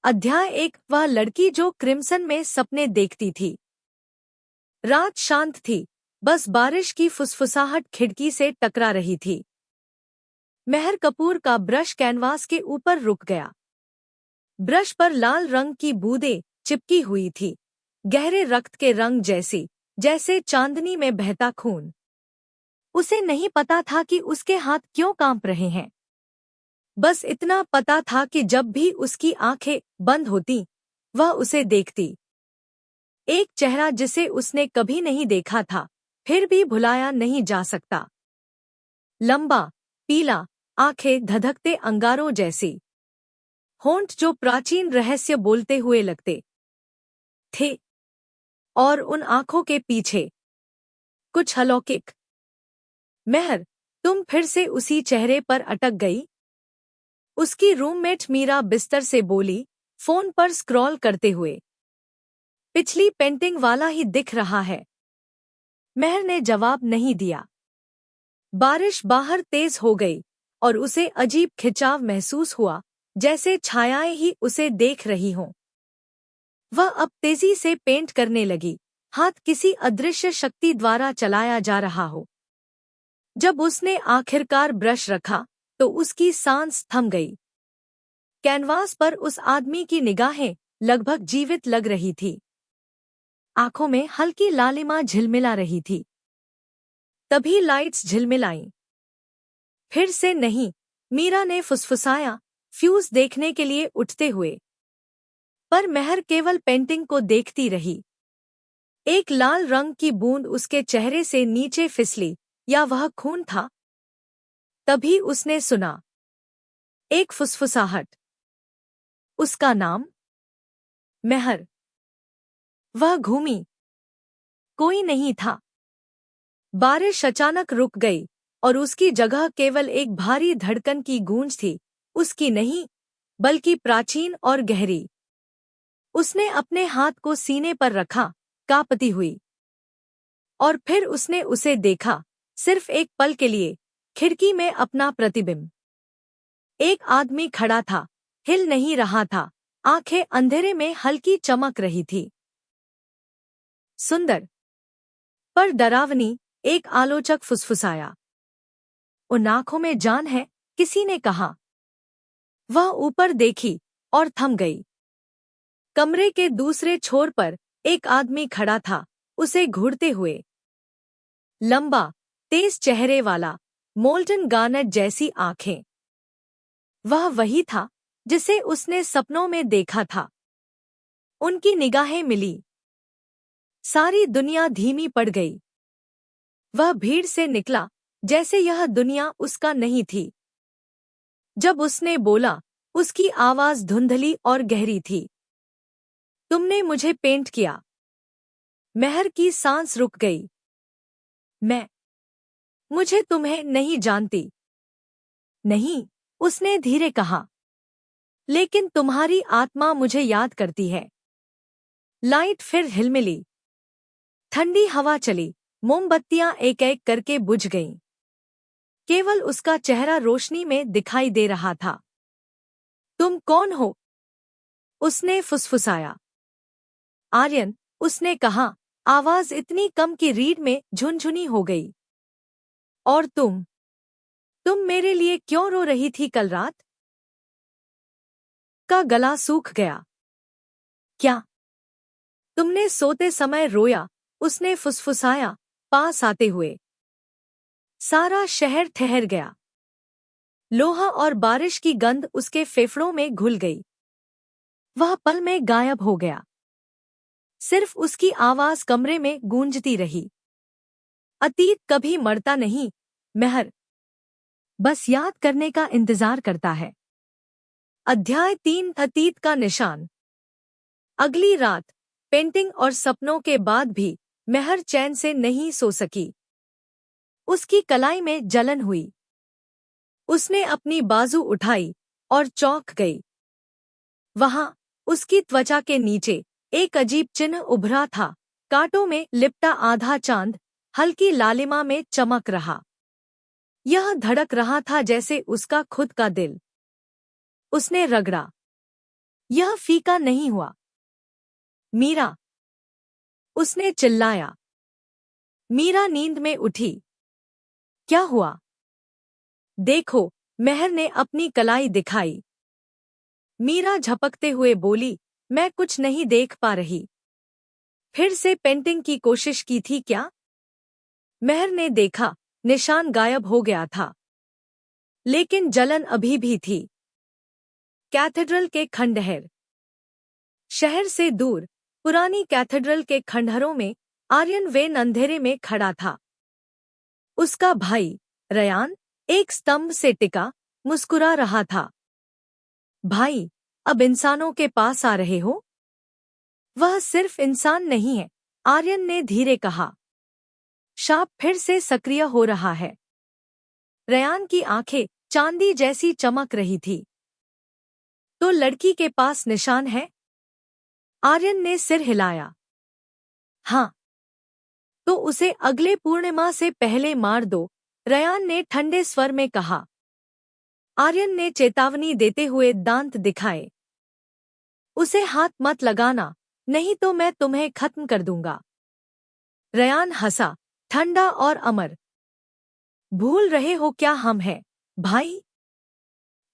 अध्याय 1। वह लड़की जो क्रिम्सन में सपने देखती थी। रात शांत थी, बस बारिश की फुसफुसाहट खिड़की से टकरा रही थी। मेहर कपूर का ब्रश कैनवास के ऊपर रुक गया। ब्रश पर लाल रंग की बूंदें चिपकी हुई थी, गहरे रक्त के रंग जैसी, जैसे चांदनी में बहता खून। उसे नहीं पता था कि उसके हाथ क्यों कांप रहे हैं। बस इतना पता था कि जब भी उसकी आंखें बंद होती, वह उसे देखती। एक चेहरा जिसे उसने कभी नहीं देखा था, फिर भी भुलाया नहीं जा सकता। लंबा, पीला, आंखें धधकते अंगारों जैसी, होंठ जो प्राचीन रहस्य बोलते हुए लगते थे, और उन आंखों के पीछे कुछ अलौकिक। मेहर, तुम फिर से उसी चेहरे पर अटक गई? उसकी रूममेट मीरा बिस्तर से बोली, फोन पर स्क्रॉल करते हुए। पिछली पेंटिंग वाला ही दिख रहा है। मेहर ने जवाब नहीं दिया। बारिश बाहर तेज हो गई और उसे अजीब खिंचाव महसूस हुआ, जैसे छायाएं ही उसे देख रही हों। वह अब तेजी से पेंट करने लगी, हाथ किसी अदृश्य शक्ति द्वारा चलाया जा रहा हो। जब उसने आखिरकार ब्रश रखा, तो उसकी सांस थम गई। कैनवास पर उस आदमी की निगाहें लगभग जीवित लग रही थी। आंखों में हल्की लालिमा झिलमिला रही थी। तभी लाइट्स झिलमिलाईं। फिर से नहीं, मीरा ने फुसफुसाया, फ्यूज देखने के लिए उठते हुए। पर मेहर केवल पेंटिंग को देखती रही। एक लाल रंग की बूंद उसके चेहरे से नीचे फिसली, या वह खून था? तभी उसने सुना एक फुसफुसाहट। उसका नाम? मेहर। वह घूमी। कोई नहीं था। बारिश अचानक रुक गई और उसकी जगह केवल एक भारी धड़कन की गूंज थी, उसकी नहीं, बल्कि प्राचीन और गहरी। उसने अपने हाथ को सीने पर रखा, कांपती हुई। और फिर उसने उसे देखा, सिर्फ एक पल के लिए, खिड़की में अपना प्रतिबिंब। एक आदमी खड़ा था, हिल नहीं रहा था, आंखें अंधेरे में हल्की चमक रही थी। सुंदर पर डरावनी, एक आलोचक फुसफुसाया। उन आंखों में जान है, किसी ने कहा। वह ऊपर देखी और थम गई। कमरे के दूसरे छोर पर एक आदमी खड़ा था, उसे घूरते हुए। लंबा, तेज चेहरे वाला, मोल्टन गार्नेट जैसी आंखें। वह वही था जिसे उसने सपनों में देखा था। उनकी निगाहें मिली। सारी दुनिया धीमी पड़ गई। वह भीड़ से निकला, जैसे यह दुनिया उसका नहीं थी। जब उसने बोला, उसकी आवाज धुंधली और गहरी थी। तुमने मुझे पेंट किया। मेहर की सांस रुक गई। मुझे तुम्हें नहीं जानती। नहीं, उसने धीरे कहा। लेकिन तुम्हारी आत्मा मुझे याद करती है। लाइट फिर हिलमिली। ठंडी हवा चली, मोमबत्तियां एक एक करके बुझ गईं। केवल उसका चेहरा रोशनी में दिखाई दे रहा था। तुम कौन हो? उसने फुसफुसाया। आर्यन, उसने कहा, आवाज इतनी कम कि रीढ़ में झुनझुनी हो गई। और तुम मेरे लिए क्यों रो रही थी कल रात? का गला सूख गया। क्या तुमने सोते समय रोया? उसने फुसफुसाया, पास आते हुए। सारा शहर ठहर गया। लोहा और बारिश की गंध उसके फेफड़ों में घुल गई। वह पल में गायब हो गया। सिर्फ उसकी आवाज कमरे में गूंजती रही। अतीत कभी मरता नहीं, मेहर। बस याद करने का इंतजार करता है। अध्याय 3। अतीत का निशान। अगली रात, पेंटिंग और सपनों के बाद भी, मेहर चैन से नहीं सो सकी। उसकी कलाई में जलन हुई। उसने अपनी बाजू उठाई और चौंक गई। वहां, उसकी त्वचा के नीचे, एक अजीब चिन्ह उभरा था, कांटों में लिपटा आधा चांद, हल्की लालिमा में चमक रहा। यह धड़क रहा था जैसे उसका खुद का दिल। उसने रगड़ा। यह फीका नहीं हुआ। मीरा, उसने चिल्लाया। मीरा नींद में उठी। क्या हुआ? देखो, मेहर ने अपनी कलाई दिखाई। मीरा झपकते हुए बोली, मैं कुछ नहीं देख पा रही। फिर से पेंटिंग की कोशिश की थी क्या? मेहर ने देखा, निशान गायब हो गया था, लेकिन जलन अभी भी थी। कैथेड्रल के खंडहर। शहर से दूर पुरानी कैथेड्रल के खंडहरों में आर्यन वेन अंधेरे में खड़ा था। उसका भाई रयान एक स्तंभ से टिका मुस्कुरा रहा था। भाई, अब इंसानों के पास आ रहे हो? वह सिर्फ इंसान नहीं है, आर्यन ने धीरे कहा। शाप फिर से सक्रिय हो रहा है। रयान की आंखें चांदी जैसी चमक रही थी। तो लड़की के पास निशान है? आर्यन ने सिर हिलाया। हाँ। तो उसे अगले पूर्णिमा से पहले मार दो, रयान ने ठंडे स्वर में कहा। आर्यन ने चेतावनी देते हुए दांत दिखाए। उसे हाथ मत लगाना, नहीं तो मैं तुम्हें खत्म कर दूंगा। रयान हंसा, ठंडा और अमर। भूल रहे हो क्या हम हैं, भाई?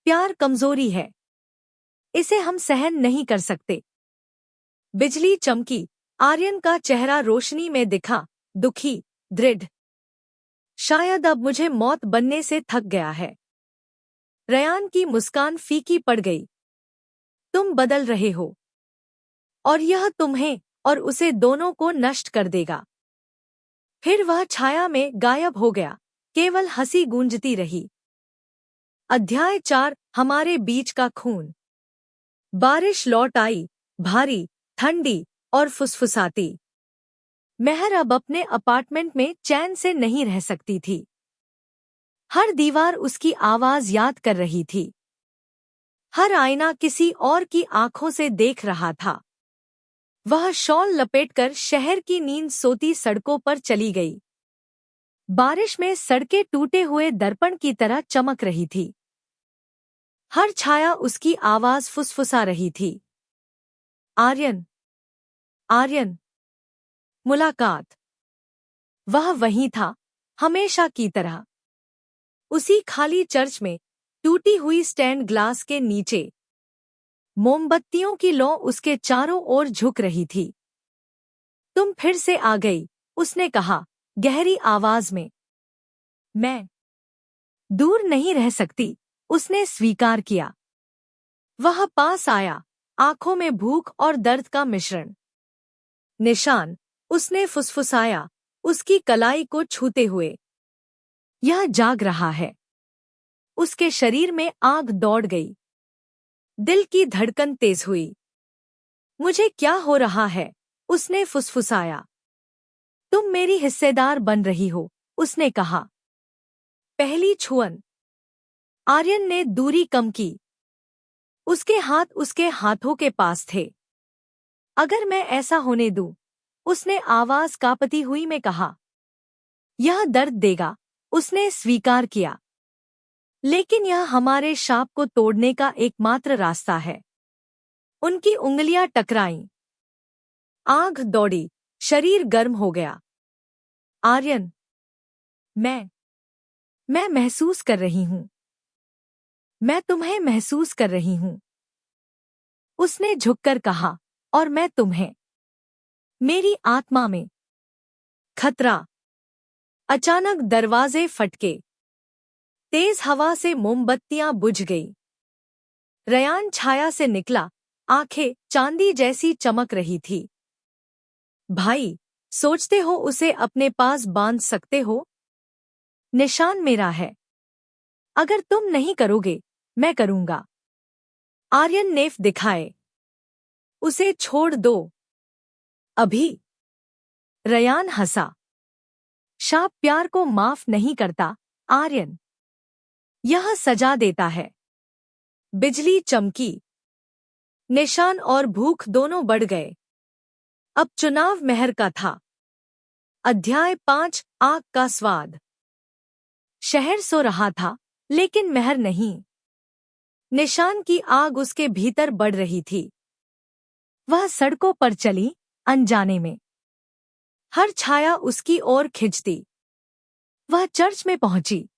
प्यार कमजोरी है, इसे हम सहन नहीं कर सकते। बिजली चमकी, आर्यन का चेहरा रोशनी में दिखा, दुखी, दृढ़। शायद अब मुझे मौत बनने से थक गया है। रयान की मुस्कान फीकी पड़ गई। तुम बदल रहे हो, और यह तुम्हें और उसे दोनों को नष्ट कर देगा। फिर वह छाया में गायब हो गया, केवल हंसी गूंजती रही। अध्याय 4, हमारे बीच का खून। बारिश लौट आई, भारी, ठंडी और फुसफुसाती। मेहर अब अपने अपार्टमेंट में चैन से नहीं रह सकती थी। हर दीवार उसकी आवाज याद कर रही थी। हर आईना किसी और की आंखों से देख रहा था। वह शॉल लपेटकर शहर की नींद सोती सड़कों पर चली गई। बारिश में सड़कें टूटे हुए दर्पण की तरह चमक रही थी। हर छाया उसकी आवाज फुसफुसा रही थी। आर्यन, आर्यन। मुलाकात। वह वहीं था, हमेशा की तरह। उसी खाली चर्च में, टूटी हुई स्टैंड ग्लास के नीचे। मोमबत्तियों की लौ उसके चारों ओर झुक रही थी। तुम फिर से आ गई, उसने कहा, गहरी आवाज में। मैं दूर नहीं रह सकती, उसने स्वीकार किया। वह पास आया, आंखों में भूख और दर्द का मिश्रण। निशान, उसने फुसफुसाया, उसकी कलाई को छूते हुए। यह जाग रहा है। उसके शरीर में आग दौड़ गई। दिल की धड़कन तेज हुई। मुझे क्या हो रहा है, उसने फुसफुसाया। तुम मेरी हिस्सेदार बन रही हो, उसने कहा। पहली छुअन। आर्यन ने दूरी कम की। उसके हाथ उसके हाथों के पास थे। अगर मैं ऐसा होने दूं, उसने आवाज कांपती हुई में कहा। यह दर्द देगा, उसने स्वीकार किया। लेकिन यह हमारे शाप को तोड़ने का एकमात्र रास्ता है। उनकी उंगलियां टकराईं। आग दौड़ी, शरीर गर्म हो गया। आर्यन, मैं महसूस कर रही हूं। मैं तुम्हें महसूस कर रही हूं, उसने झुककर कहा, और मैं तुम्हें। मेरी आत्मा में। खतरा। अचानक दरवाजे फटके। तेज हवा से मोमबत्तियां बुझ गई। रयान छाया से निकला, आंखें चांदी जैसी चमक रही थी। भाई, सोचते हो उसे अपने पास बांध सकते हो? निशान मेरा है। अगर तुम नहीं करोगे, मैं करूंगा। आर्यन नेफ दिखाए। उसे छोड़ दो। अभी। रयान हंसा। शाप प्यार को माफ नहीं करता, आर्यन। यह सजा देता है। बिजली चमकी। निशान और भूख दोनों बढ़ गए। अब चुनाव मेहर का था। अध्याय 5, आग का स्वाद। शहर सो रहा था, लेकिन मेहर नहीं। निशान की आग उसके भीतर बढ़ रही थी। वह सड़कों पर चली, अनजाने में हर छाया उसकी ओर खिंचती। वह चर्च में पहुंची।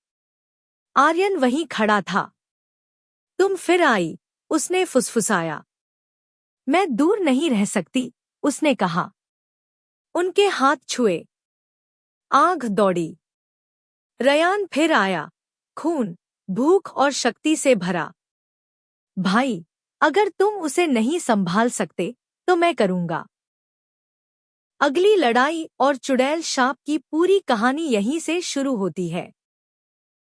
आर्यन वहीं खड़ा था। तुम फिर आई, उसने फुसफुसाया। मैं दूर नहीं रह सकती, उसने कहा। उनके हाथ छुए। आग दौड़ी। रयान फिर आया, खून, भूख और शक्ति से भरा। भाई, अगर तुम उसे नहीं संभाल सकते तो मैं करूंगा। अगली लड़ाई और चुड़ैल सांप की पूरी कहानी यहीं से शुरू होती है।